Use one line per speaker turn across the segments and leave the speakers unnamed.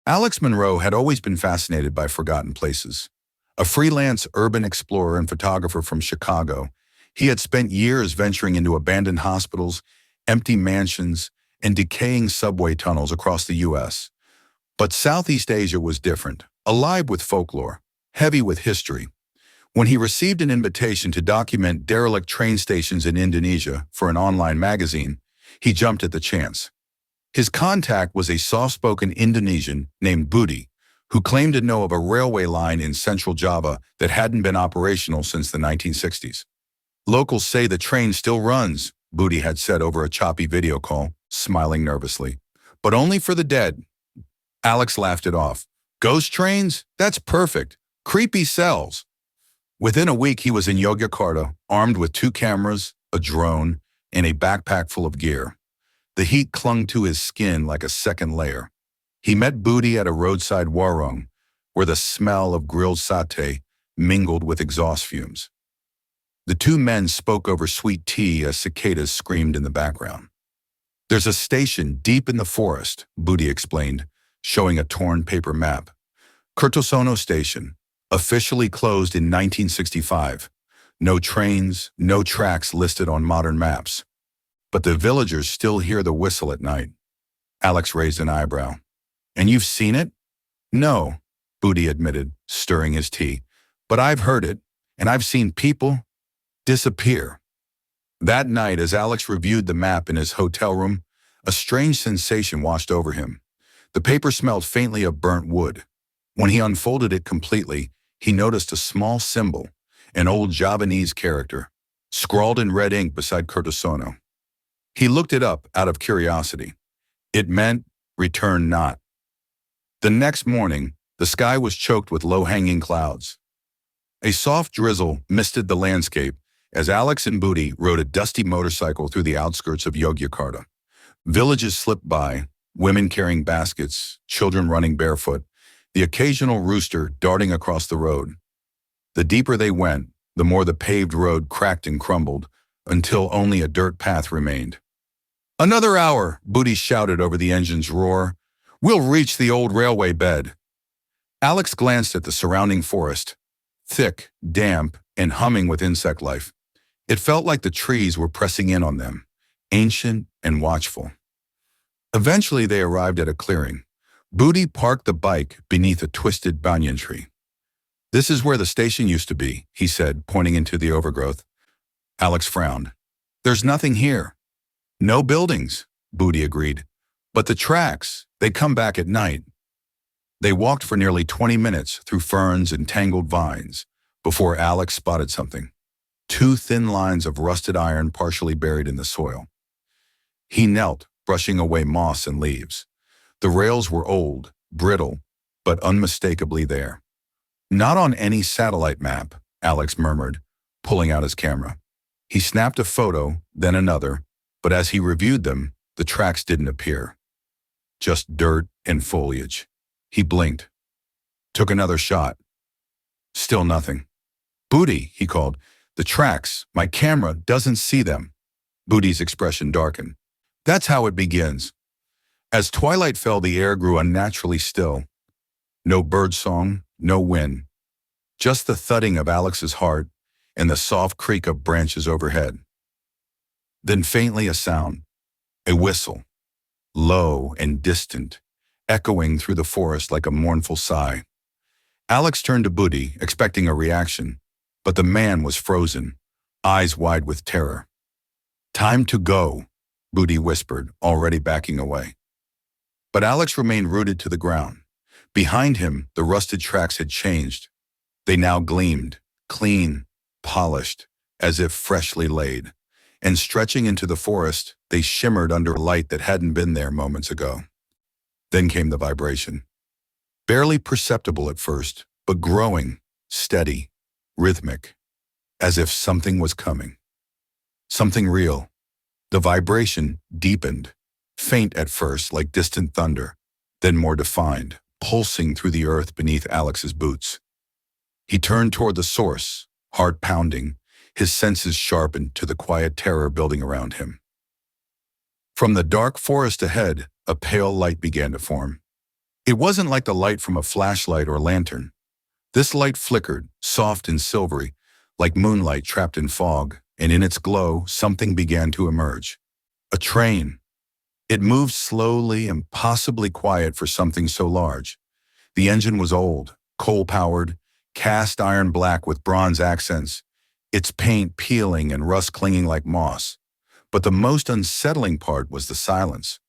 Alex Monroe had always been fascinated by forgotten places. A freelance urban explorer and photographer from Chicago, he had spent years venturing into abandoned hospitals, empty mansions, and decaying subway tunnels across the U.S. But Southeast Asia was different, alive with folklore, heavy with history. When he received an invitation to document derelict train stations in Indonesia for an online magazine, he jumped at the chance. His contact was a soft-spoken Indonesian named Budi, who claimed to know of a railway line in central Java that hadn't been operational since the 1960s. Locals say the train still runs, Budi had said over a choppy video call, smiling nervously. But only for the dead. Alex laughed it off. Ghost trains? That's perfect. Creepy cells. Within a week, he was in Yogyakarta, armed with 2 cameras, a drone, and a backpack full of gear. The heat clung to his skin like a second layer. He met Budi at a roadside warung, where the smell of grilled satay mingled with exhaust fumes. The 2 men spoke over sweet tea as cicadas screamed in the background. There's a station deep in the forest, Budi explained, showing a torn paper map. Kertosono Station, officially closed in 1965. No trains, no tracks listed on modern maps. But the villagers still hear the whistle at night. Alex raised an eyebrow. And you've seen it? No, Budi admitted, stirring his tea. But I've heard it, and I've seen people disappear. That night, as Alex reviewed the map in his hotel room, a strange sensation washed over him. The paper smelled faintly of burnt wood. When he unfolded it completely, he noticed a small symbol, an old Javanese character, scrawled in red ink beside Kertosono. He looked it up out of curiosity. It meant, return not. The next morning, the sky was choked with low-hanging clouds. A soft drizzle misted the landscape as Alex and Budi rode a dusty motorcycle through the outskirts of Yogyakarta. Villages slipped by, women carrying baskets, children running barefoot, the occasional rooster darting across the road. The deeper they went, the more the paved road cracked and crumbled, until only a dirt path remained. Another hour, Budi shouted over the engine's roar. We'll reach the old railway bed. Alex glanced at the surrounding forest, thick, damp, and humming with insect life. It felt like the trees were pressing in on them, ancient and watchful. Eventually, they arrived at a clearing. Budi parked the bike beneath a twisted banyan tree. This is where the station used to be, he said, pointing into the overgrowth. Alex frowned. There's nothing here. No buildings, Budi agreed. But the tracks, they come back at night. They walked for nearly 20 minutes through ferns and tangled vines before Alex spotted something. 2 thin lines of rusted iron partially buried in the soil. He knelt, brushing away moss and leaves. The rails were old, brittle, but unmistakably there. Not on any satellite map, Alex murmured, pulling out his camera. He snapped a photo, then another, but as he reviewed them, the tracks didn't appear. Just dirt and foliage. He blinked. Took another shot. Still nothing. Budi, he called. The tracks. My camera doesn't see them. Budi's expression darkened. That's how it begins. As twilight fell, the air grew unnaturally still. No birdsong, no wind. Just the thudding of Alex's heart and the soft creak of branches overhead. Then faintly a sound. A whistle. Low and distant, echoing through the forest like a mournful sigh. Alex turned to Budi, expecting a reaction, but the man was frozen, eyes wide with terror. Time to go, Budi whispered, already backing away. But Alex remained rooted to the ground. Behind him, the rusted tracks had changed. They now gleamed, clean, polished, as if freshly laid. And stretching into the forest, they shimmered under a light that hadn't been there moments ago. Then came the vibration. Barely perceptible at first, but growing, steady, rhythmic, as if something was coming. Something real. The vibration deepened, faint at first like distant thunder, then more defined, pulsing through the earth beneath Alex's boots. He turned toward the source, heart pounding, his senses sharpened to the quiet terror building around him. From the dark forest ahead, a pale light began to form. It wasn't like the light from a flashlight or lantern. This light flickered, soft and silvery, like moonlight trapped in fog, and in its glow, something began to emerge. A train. It moved slowly, impossibly quiet for something so large. The engine was old, coal-powered, cast iron black with bronze accents, its paint peeling and rust clinging like moss. But the most unsettling part was the silence.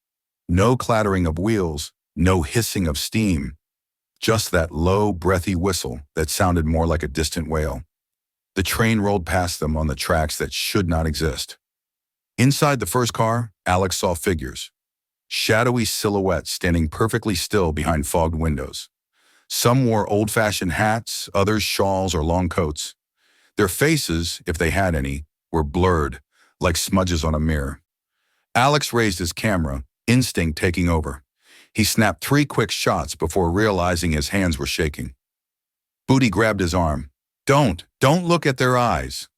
No clattering of wheels, no hissing of steam, just that low, breathy whistle that sounded more like a distant wail. The train rolled past them on the tracks that should not exist. Inside the first car, Alex saw figures, shadowy silhouettes standing perfectly still behind fogged windows. Some wore old-fashioned hats, others shawls or long coats. Their faces, if they had any, were blurred, like smudges on a mirror. Alex raised his camera, instinct taking over. He snapped 3 quick shots before realizing his hands were shaking. Booty grabbed his arm. Don't look at their eyes."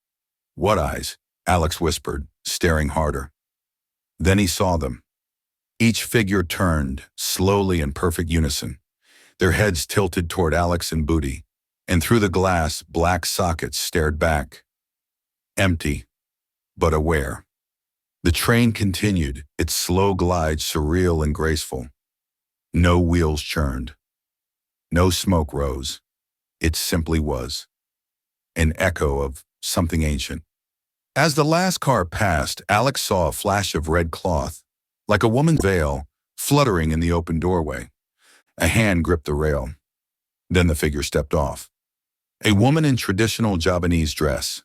"What eyes?" Alex whispered, staring harder. Then he saw them. Each figure turned, slowly in perfect unison. Their heads tilted toward Alex and Booty, and through the glass, black sockets stared back. Empty, but aware. The train continued, its slow glide surreal and graceful. No wheels churned. No smoke rose. It simply was. An echo of something ancient. As the last car passed, Alex saw a flash of red cloth, like a woman's veil, fluttering in the open doorway. A hand gripped the rail. Then the figure stepped off. A woman in traditional Javanese dress.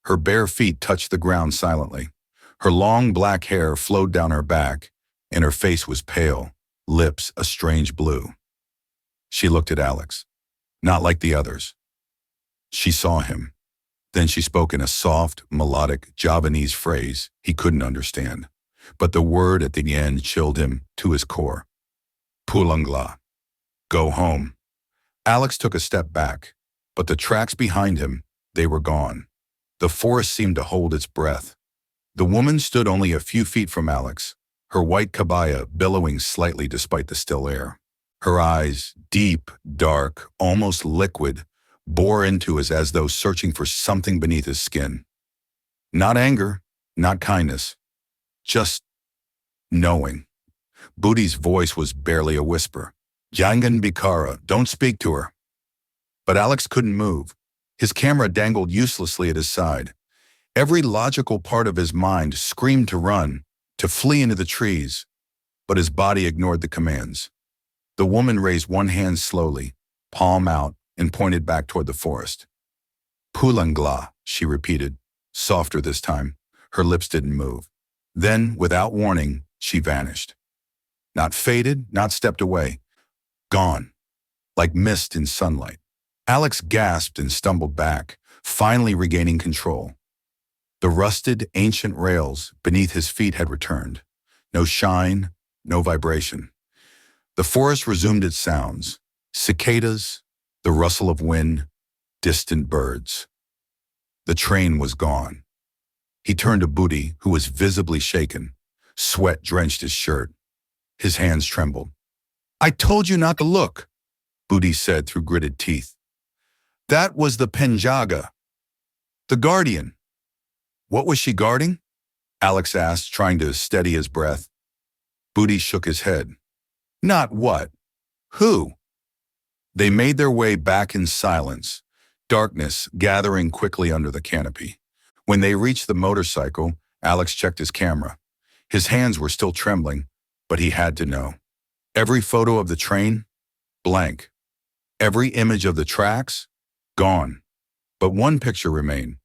Her bare feet touched the ground silently. Her long black hair flowed down her back, and her face was pale, lips a strange blue. She looked at Alex, not like the others. She saw him. Then she spoke in a soft, melodic Javanese phrase he couldn't understand, but the word at the end chilled him to his core. Pulangla. Go home. Alex took a step back, but the tracks behind him, they were gone. The forest seemed to hold its breath. The woman stood only a few feet from Alex, her white kabaya billowing slightly despite the still air. Her eyes, deep, dark, almost liquid, bore into us as though searching for something beneath his skin. Not anger, not kindness, just knowing. Booty's voice was barely a whisper. "Jangan Bikara, don't speak to her." But Alex couldn't move. His camera dangled uselessly at his side. Every logical part of his mind screamed to run, to flee into the trees, but his body ignored the commands. The woman raised one hand slowly, palm out, and pointed back toward the forest. "Pulangla," she repeated, softer this time. Her lips didn't move. Then, without warning, she vanished. Not faded, not stepped away. Gone, like mist in sunlight. Alex gasped and stumbled back, finally regaining control. The rusted, ancient rails beneath his feet had returned. No shine, no vibration. The forest resumed its sounds. Cicadas, the rustle of wind, distant birds. The train was gone. He turned to Booty, who was visibly shaken. Sweat drenched his shirt. His hands trembled. "I told you not to look," Booty said through gritted teeth. "That was the Penjaga, the guardian." "What was she guarding?" Alex asked, trying to steady his breath. Booty shook his head. "Not what? Who?" They made their way back in silence, darkness gathering quickly under the canopy. When they reached the motorcycle, Alex checked his camera. His hands were still trembling, but he had to know. Every photo of the train? Blank. Every image of the tracks? Gone. But one picture remained.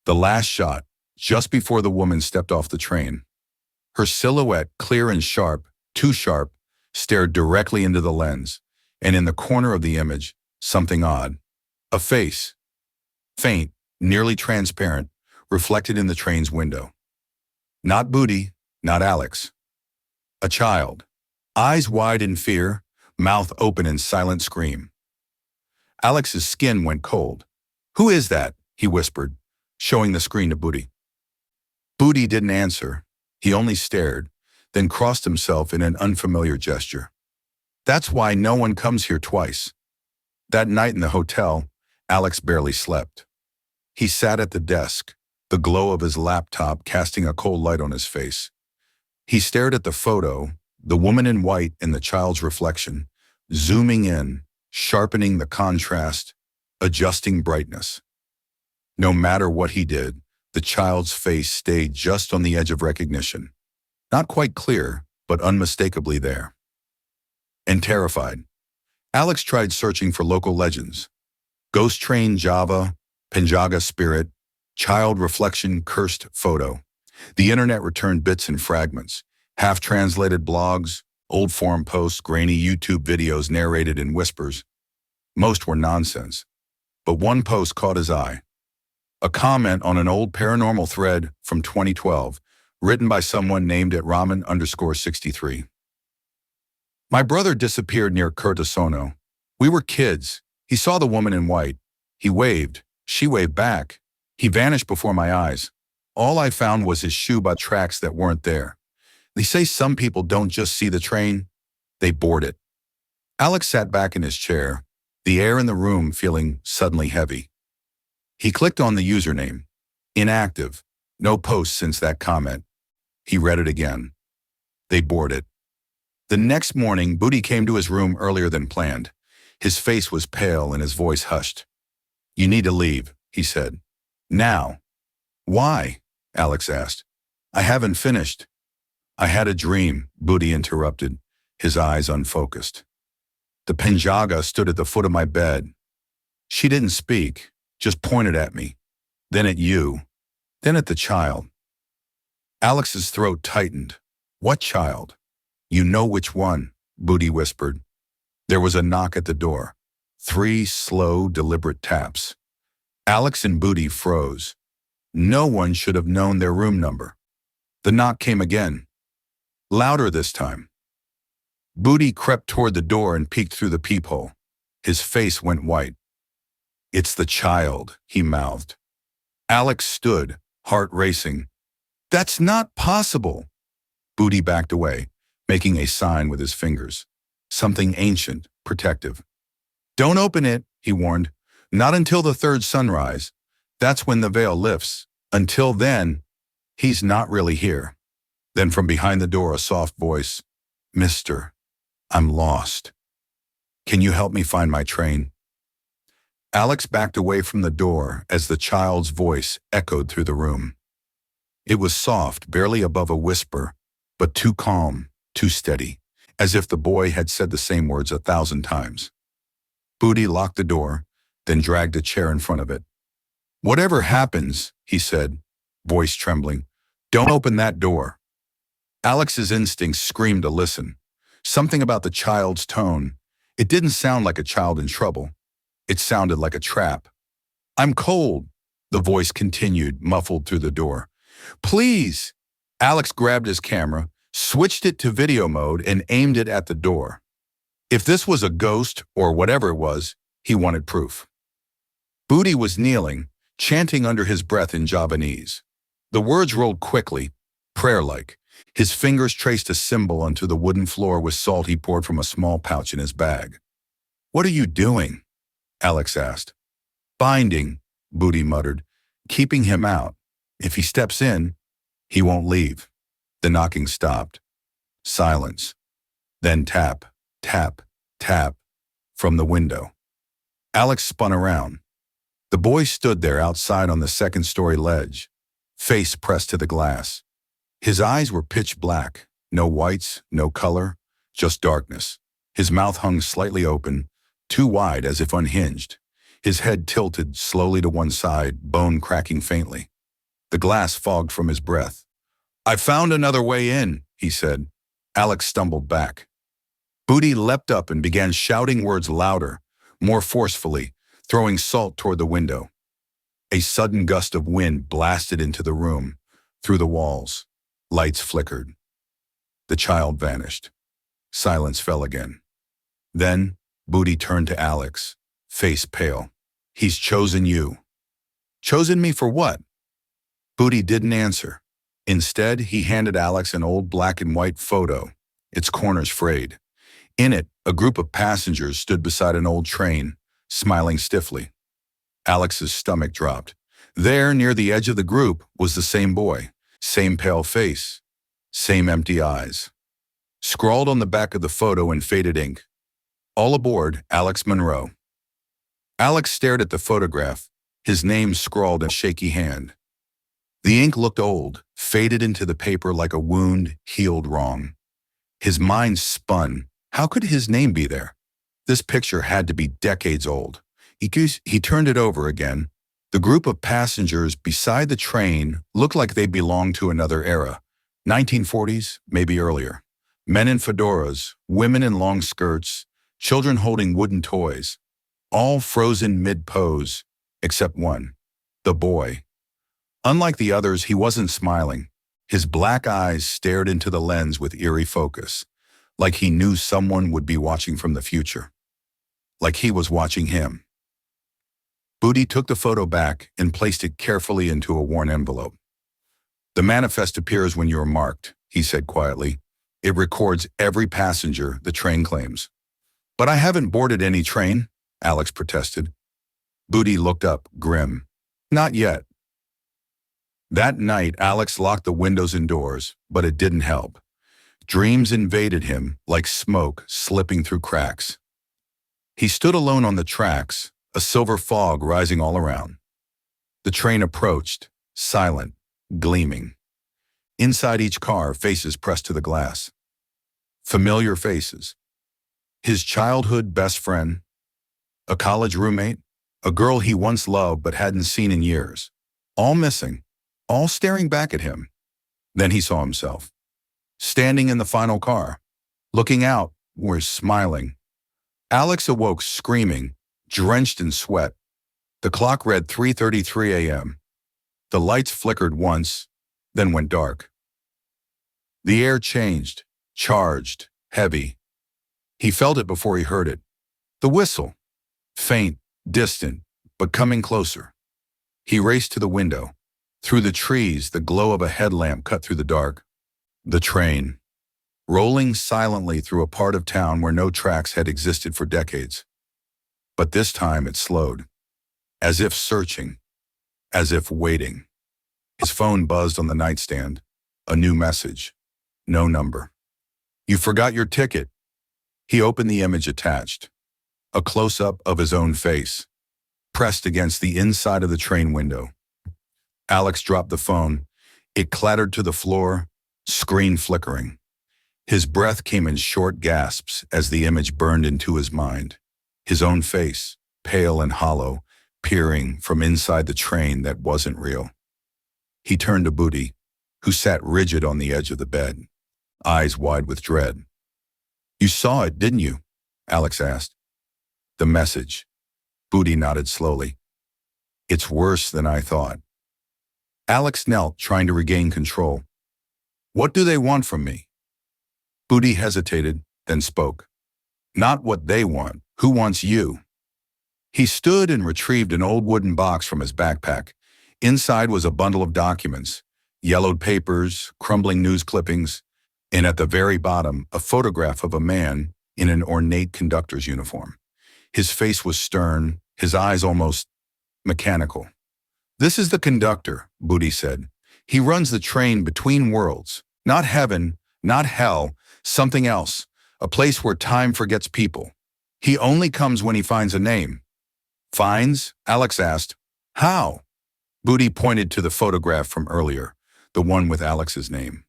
The last shot, just before the woman stepped off the train. Her silhouette, clear and sharp, too sharp, stared directly into the lens, and in the corner of the image, something odd. A face. Faint, nearly transparent, reflected in the train's window. Not Booty, not Alex. A child. Eyes wide in fear, mouth open in silent scream. Alex's skin went cold. "Who is that?" he whispered, showing the screen to Booty. Booty didn't answer. He only stared, then crossed himself in an unfamiliar gesture. That's why no one comes here twice. That night in the hotel, Alex barely slept. He sat at the desk, the glow of his laptop casting a cold light on his face. He stared at the photo, the woman in white and the child's reflection, zooming in, sharpening the contrast, adjusting brightness. No matter what he did, the child's face stayed just on the edge of recognition. Not quite clear, but unmistakably there. And terrified, Alex tried searching for local legends. Ghost train Java, Penjaga spirit, child reflection cursed photo. The internet returned bits and fragments, half-translated blogs, old forum posts, grainy YouTube videos narrated in whispers. Most were nonsense. But one post caught his eye. A comment on an old paranormal thread from 2012, written by someone named at Ramen_63. My brother disappeared near Curtisono. We were kids. He saw the woman in white. He waved. She waved back. He vanished before my eyes. All I found was his shoe by tracks that weren't there. They say some people don't just see the train, they board it. Alex sat back in his chair, the air in the room feeling suddenly heavy. He clicked on the username. Inactive. No posts since that comment. He read it again. They board it. The next morning, Booty came to his room earlier than planned. His face was pale and his voice hushed. You need to leave, he said. Now. Why? Alex asked. I haven't finished. I had a dream, Booty interrupted, his eyes unfocused. The Penjaga stood at the foot of my bed. She didn't speak, just pointed at me, then at you, then at the child. Alex's throat tightened. What child? You know which one, Booty whispered. There was a knock at the door. 3 slow, deliberate taps. Alex and Booty froze. No one should have known their room number. The knock came again. Louder this time. Booty crept toward the door and peeked through the peephole. His face went white. It's the child, he mouthed. Alex stood, heart racing. That's not possible. Booty backed away, making a sign with his fingers. Something ancient, protective. Don't open it, he warned. Not until the 3rd sunrise. That's when the veil lifts. Until then, he's not really here. Then from behind the door, a soft voice. Mister, I'm lost. Can you help me find my train? Alex backed away from the door as the child's voice echoed through the room. It was soft, barely above a whisper, but too calm, too steady, as if the boy had said the same words 1,000 times. Booty locked the door, then dragged a chair in front of it. Whatever happens, he said, voice trembling, don't open that door. Alex's instincts screamed to listen. Something about the child's tone. It didn't sound like a child in trouble. It sounded like a trap. I'm cold, the voice continued, muffled through the door. Please! Alex grabbed his camera, switched it to video mode, and aimed it at the door. If this was a ghost or whatever it was, he wanted proof. Booty was kneeling, chanting under his breath in Javanese. The words rolled quickly, prayer-like. His fingers traced a symbol onto the wooden floor with salt he poured from a small pouch in his bag. What are you doing? Alex asked. Binding, Booty muttered, keeping him out. If he steps in, he won't leave. The knocking stopped. Silence. Then tap, tap, tap, from the window. Alex spun around. The boy stood there outside on the 2nd-story ledge, face pressed to the glass. His eyes were pitch black, no whites, no color, just darkness. His mouth hung slightly open, too wide as if unhinged. His head tilted slowly to one side, bone cracking faintly. The glass fogged from his breath. I found another way in, he said. Alex stumbled back. Booty leapt up and began shouting words louder, more forcefully, throwing salt toward the window. A sudden gust of wind blasted into the room, through the walls. Lights flickered. The child vanished. Silence fell again. Then, Booty turned to Alex, face pale. He's chosen you. Chosen me for what? Booty didn't answer. Instead, he handed Alex an old black and white photo, its corners frayed. In it, A group of passengers stood beside an old train, smiling stiffly. Alex's stomach dropped. There, near the edge of the group, was the same boy, same pale face, same empty eyes. Scrawled on the back of the photo in faded ink, "All aboard, Alex Monroe." Alex stared at the photograph, his name scrawled in a shaky hand. The ink looked old, faded into the paper like a wound healed wrong. His mind spun. How could his name be there? This picture had to be decades old. He turned it over again. The group of passengers beside the train looked like they belonged to another era. 1940s, maybe earlier. Men in fedoras, women in long skirts, children holding wooden toys. All frozen mid-pose, except one, the boy. Unlike the others, he wasn't smiling. His black eyes stared into the lens with eerie focus, like he knew someone would be watching from the future. Like he was watching him. Booty took the photo back and placed it carefully into a worn envelope. "The manifest appears when you are marked," he said quietly. "It records every passenger the train claims." "But I haven't boarded any train," Alex protested. Booty looked up, grim. "Not yet." That night, Alex locked the windows and doors, but it didn't help. Dreams invaded him like smoke slipping through cracks. He stood alone on the tracks, a silver fog rising all around. The train approached, silent, gleaming. Inside each car, faces pressed to the glass. Familiar faces. His childhood best friend, a college roommate, a girl he once loved but hadn't seen in years. All missing, all staring back at him. Then he saw himself, standing in the final car, looking out, or smiling. Alex awoke screaming, drenched in sweat. The clock read 3:33 a.m. The lights flickered once, then went dark. The air changed, charged, heavy. He felt it before he heard it. The whistle, faint, distant, but coming closer. He raced to the window. Through the trees, the glow of a headlamp cut through the dark. The train, rolling silently through a part of town where no tracks had existed for decades. But this time it slowed, as if searching, as if waiting. His phone buzzed on the nightstand. A new message. No number. "You forgot your ticket." He opened the image attached. A close-up of his own face, pressed against the inside of the train window. Alex dropped the phone. It clattered to the floor, screen flickering. His breath came in short gasps as the image burned into his mind. His own face, pale and hollow, peering from inside the train that wasn't real. He turned to Booty, who sat rigid on the edge of the bed, eyes wide with dread. "You saw it, didn't you?" Alex asked. "The message." Booty nodded slowly. "It's worse than I thought." Alex knelt, trying to regain control. "What do they want from me?" Booty hesitated, then spoke. "Not what they want. Who wants you?" He stood and retrieved an old wooden box from his backpack. Inside was a bundle of documents, yellowed papers, crumbling news clippings, and at the very bottom, a photograph of a man in an ornate conductor's uniform. His face was stern, his eyes almost mechanical. "This is the conductor," Booty said. "He runs the train between worlds. Not heaven, not hell, something else. A place where time forgets people. He only comes when he finds a name." "Finds?" Alex asked. "How?" Booty pointed to the photograph from earlier, the one with Alex's name.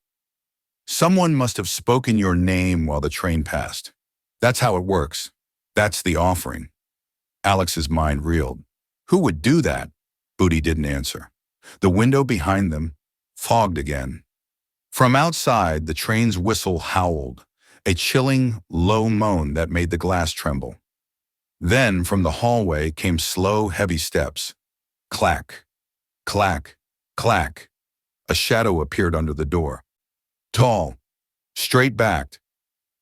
"Someone must have spoken your name while the train passed. That's how it works. That's the offering." Alex's mind reeled. Who would do that? Booty didn't answer. The window behind them fogged again. From outside, the train's whistle howled, a chilling, low moan that made the glass tremble. Then, from the hallway came slow, heavy steps. Clack, clack, clack. A shadow appeared under the door. Tall, straight-backed,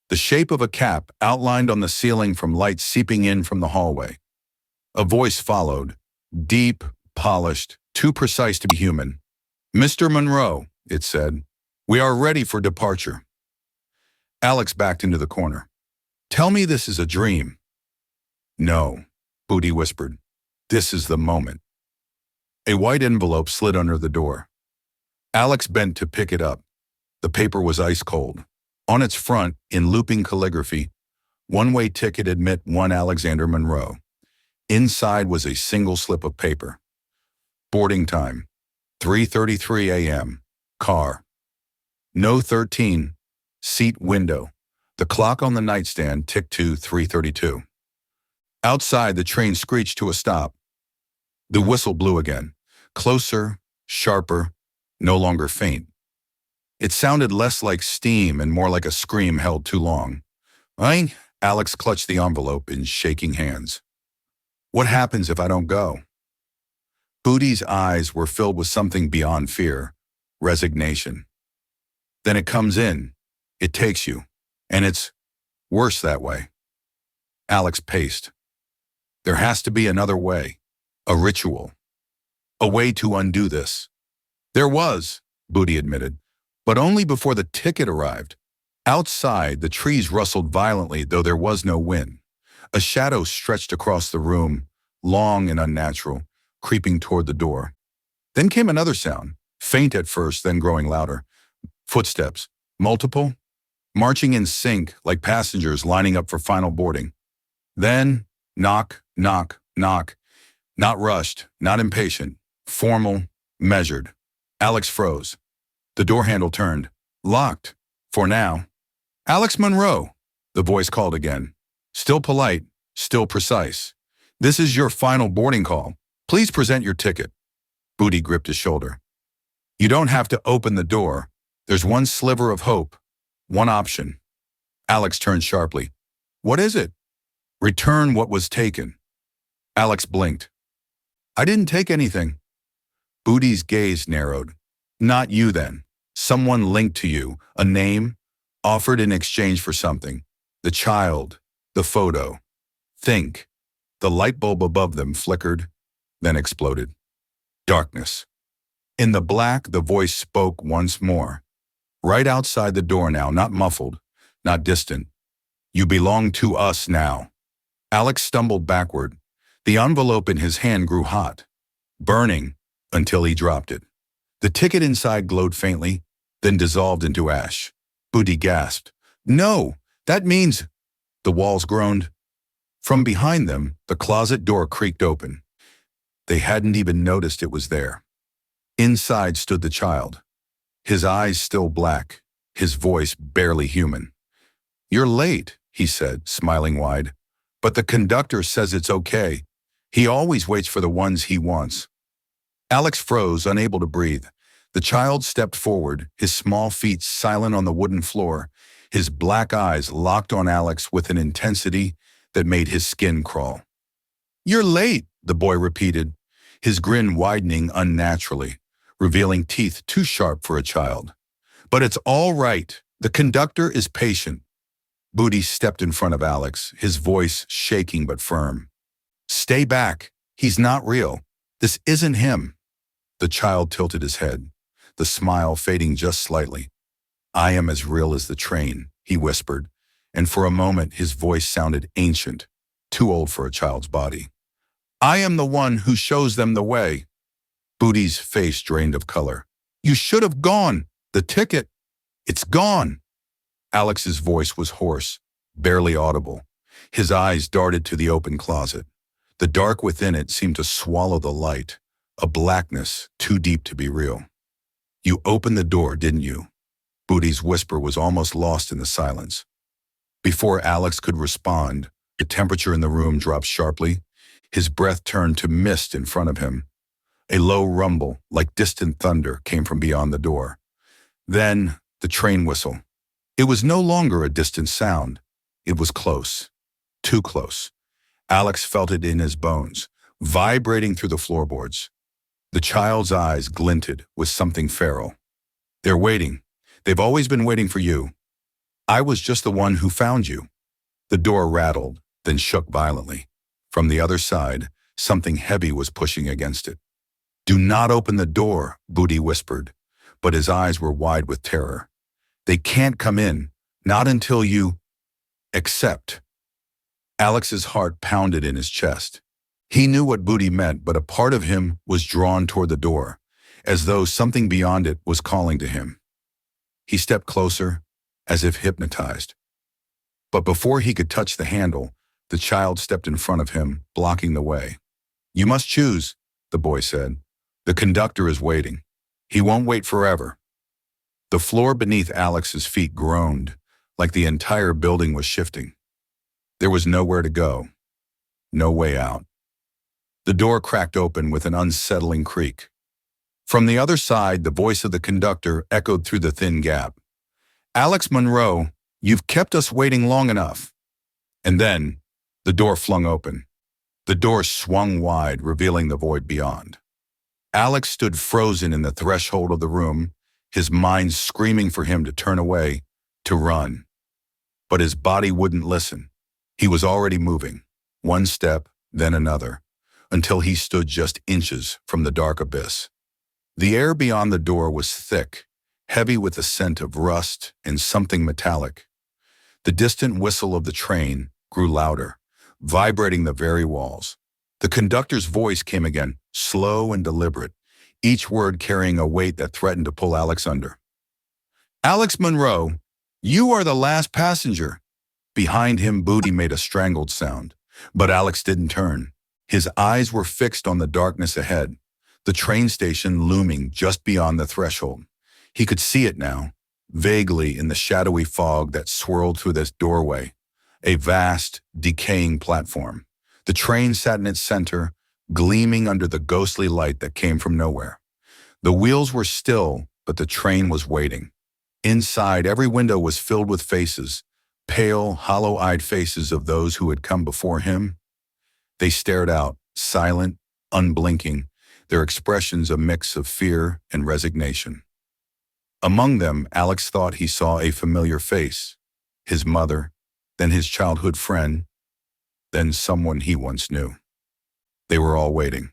the shape of a cap outlined on the ceiling from light seeping in from the hallway. A voice followed, deep, polished, too precise to be human. "Mr. Monroe," it said, "we are ready for departure." Alex backed into the corner. Tell me this is a dream. No, Booty whispered. This is the moment. A white envelope slid under the door. Alex bent to pick it up. The paper was ice cold. On its front, in looping calligraphy, one-way ticket admit 1 Alexander Monroe. Inside was a single slip of paper. Boarding time, 3:33 a.m. Car. No 13. Seat window. The clock on the nightstand ticked to 3:32. Outside, the train screeched to a stop. The whistle blew again. Closer, sharper, no longer faint. It sounded less like steam and more like a scream held too long. "Aye?" Alex clutched the envelope in shaking hands. "What happens if I don't go?" Booty's eyes were filled with something beyond fear, resignation. "Then it comes in. It takes you. And it's worse that way." Alex paced. There has to be another way. A ritual. A way to undo this. There was, Booty admitted, but only before the ticket arrived. Outside, the trees rustled violently, though there was no wind. A shadow stretched across the room, long and unnatural, creeping toward the door. Then came another sound, faint at first, then growing louder. Footsteps, multiple, marching in sync like passengers lining up for final boarding. Then, knock, knock, knock. Not rushed, not impatient, formal, measured. Alex froze. The door handle turned. Locked. For now. "Alex Monroe," the voice called again. Still polite, still precise. "This is your final boarding call. Please present your ticket." Booty gripped his shoulder. "You don't have to open the door. There's one sliver of hope. One option." Alex turned sharply. "What is it?" "Return what was taken." Alex blinked. "I didn't take anything." Booty's gaze narrowed. "Not you then. Someone linked to you, a name, offered in exchange for something. The child, the photo. Think." The light bulb above them flickered, then exploded. Darkness. In the black, the voice spoke once more. Right outside the door now, not muffled, not distant. "You belong to us now." Alex stumbled backward. The envelope in his hand grew hot, burning until he dropped it. The ticket inside glowed faintly, then dissolved into ash. Booty gasped. "No, that means—" The walls groaned. From behind them, the closet door creaked open. They hadn't even noticed it was there. Inside stood the child, his eyes still black, his voice barely human. "You're late," he said, smiling wide. "But the conductor says it's okay. He always waits for the ones he wants." Alex froze, unable to breathe. The child stepped forward, his small feet silent on the wooden floor, his black eyes locked on Alex with an intensity that made his skin crawl. "You're late," the boy repeated, his grin widening unnaturally, revealing teeth too sharp for a child. "But it's all right. The conductor is patient." Booty stepped in front of Alex, his voice shaking but firm. "Stay back. He's not real. This isn't him." The child tilted his head, the smile fading just slightly. "I am as real as the train," he whispered, and for a moment his voice sounded ancient, too old for a child's body. "I am the one who shows them the way." Booty's face drained of color. "You should have gone. The ticket. It's gone." Alex's voice was hoarse, barely audible. His eyes darted to the open closet. The dark within it seemed to swallow the light, a blackness too deep to be real. "You opened the door, didn't you?" Booty's whisper was almost lost in the silence. Before Alex could respond, the temperature in the room dropped sharply. His breath turned to mist in front of him. A low rumble, like distant thunder, came from beyond the door. Then, the train whistle. It was no longer a distant sound. It was close. Too close. Alex felt it in his bones, vibrating through the floorboards. The child's eyes glinted with something feral. "They're waiting. They've always been waiting for you. I was just the one who found you." The door rattled, then shook violently. From the other side, something heavy was pushing against it. "Do not open the door," Booty whispered, but his eyes were wide with terror. "They can't come in, not until you accept." Alex's heart pounded in his chest. He knew what Booty meant, but a part of him was drawn toward the door, as though something beyond it was calling to him. He stepped closer, as if hypnotized. But before he could touch the handle, the child stepped in front of him, blocking the way. "You must choose," the boy said. "The conductor is waiting. He won't wait forever." The floor beneath Alex's feet groaned, like the entire building was shifting. There was nowhere to go, no way out. The door cracked open with an unsettling creak. From the other side, the voice of the conductor echoed through the thin gap. "Alex Monroe, you've kept us waiting long enough." And then, the door flung open. The door swung wide, revealing the void beyond. Alex stood frozen in the threshold of the room, his mind screaming for him to turn away, to run. But his body wouldn't listen. He was already moving, one step, then another, until he stood just inches from the dark abyss. The air beyond the door was thick, heavy with the scent of rust and something metallic. The distant whistle of the train grew louder, vibrating the very walls. The conductor's voice came again, slow and deliberate, each word carrying a weight that threatened to pull Alex under. "Alex Monroe, you are the last passenger." Behind him, Booty made a strangled sound, but Alex didn't turn. His eyes were fixed on the darkness ahead, the train station looming just beyond the threshold. He could see it now, vaguely in the shadowy fog that swirled through this doorway, a vast, decaying platform. The train sat in its center, gleaming under the ghostly light that came from nowhere. The wheels were still, but the train was waiting. Inside, every window was filled with faces, pale, hollow-eyed faces of those who had come before him. They stared out, silent, unblinking, their expressions a mix of fear and resignation. Among them, Alex thought he saw a familiar face, his mother, then his childhood friend, then someone he once knew. They were all waiting.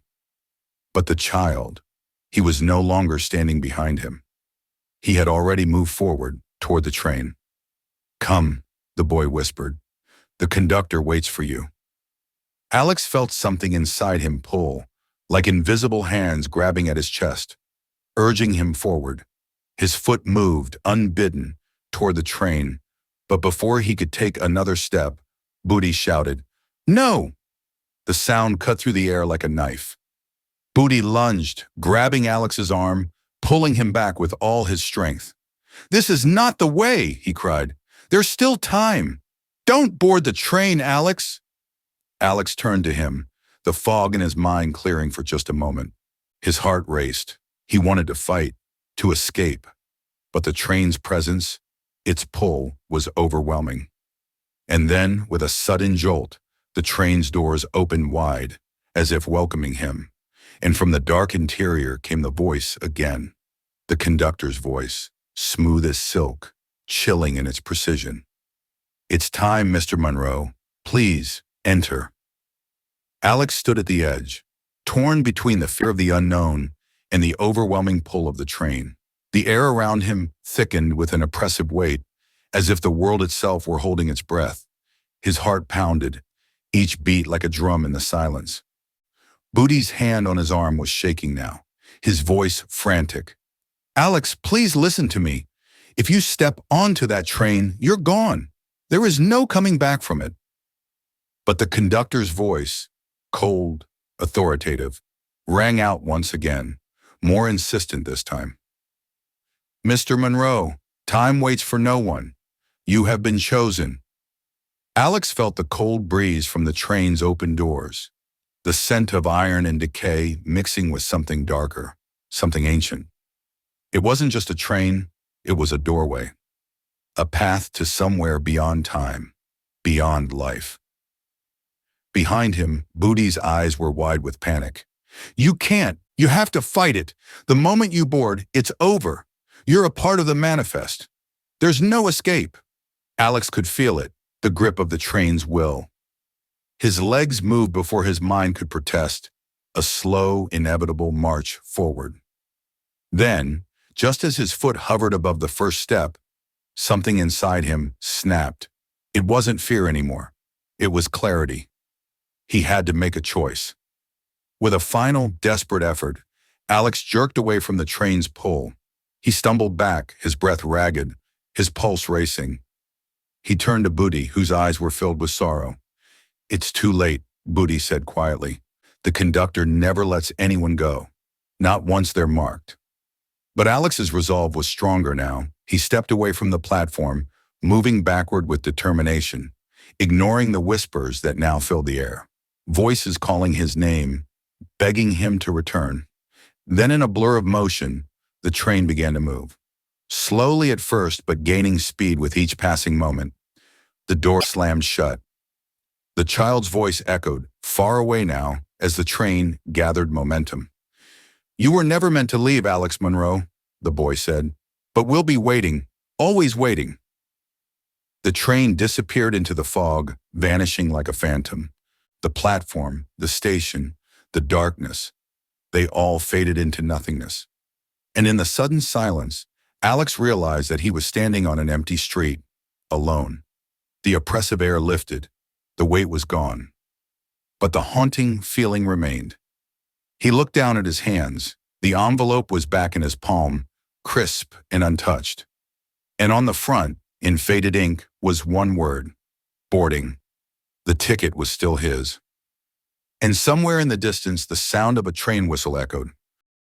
But the child, he was no longer standing behind him. He had already moved forward toward the train. "Come," the boy whispered. "The conductor waits for you." Alex felt something inside him pull, like invisible hands grabbing at his chest, urging him forward. His foot moved, unbidden, toward the train, but before he could take another step, Booty shouted, "No!" The sound cut through the air like a knife. Booty lunged, grabbing Alex's arm, pulling him back with all his strength. "This is not the way," he cried. "There's still time. Don't board the train, Alex." Alex turned to him, the fog in his mind clearing for just a moment. His heart raced. He wanted to fight, to escape. But the train's presence, its pull, was overwhelming. And then, with a sudden jolt, the train's doors opened wide, as if welcoming him. And from the dark interior came the voice again. The conductor's voice, smooth as silk, chilling in its precision. "It's time, Mr. Monroe. Please, enter." Alex stood at the edge, torn between the fear of the unknown and the overwhelming pull of the train. The air around him thickened with an oppressive weight, as if the world itself were holding its breath. His heart pounded, each beat like a drum in the silence. Booty's hand on his arm was shaking now, his voice frantic. "Alex, please listen to me. If you step onto that train, you're gone. There is no coming back from it." But the conductor's voice, cold, authoritative, rang out once again, more insistent this time. "Mr. Monroe, time waits for no one. You have been chosen." Alex felt the cold breeze from the train's open doors, the scent of iron and decay mixing with something darker, something ancient. It wasn't just a train, it was a doorway, a path to somewhere beyond time, beyond life. Behind him, Booty's eyes were wide with panic. "You can't. You have to fight it. The moment you board, it's over. You're a part of the manifest. There's no escape." Alex could feel it, the grip of the train's will. His legs moved before his mind could protest, a slow, inevitable march forward. Then, just as his foot hovered above the first step, something inside him snapped. It wasn't fear anymore. It was clarity. He had to make a choice. With a final, desperate effort, Alex jerked away from the train's pull. He stumbled back, his breath ragged, his pulse racing. He turned to Booty, whose eyes were filled with sorrow. "It's too late," Booty said quietly. "The conductor never lets anyone go. Not once they're marked." But Alex's resolve was stronger now. He stepped away from the platform, moving backward with determination, ignoring the whispers that now filled the air. Voices calling his name, begging him to return. Then in a blur of motion, the train began to move. Slowly at first, but gaining speed with each passing moment. The door slammed shut. The child's voice echoed, far away now, as the train gathered momentum. "You were never meant to leave, Alex Monroe," the boy said. "But we'll be waiting, always waiting." The train disappeared into the fog, vanishing like a phantom. The platform, the station, the darkness, they all faded into nothingness. And in the sudden silence, Alex realized that he was standing on an empty street, alone. The oppressive air lifted. The weight was gone. But the haunting feeling remained. He looked down at his hands. The envelope was back in his palm, crisp and untouched. And on the front, in faded ink, was one word: boarding. The ticket was still his. And somewhere in the distance, the sound of a train whistle echoed.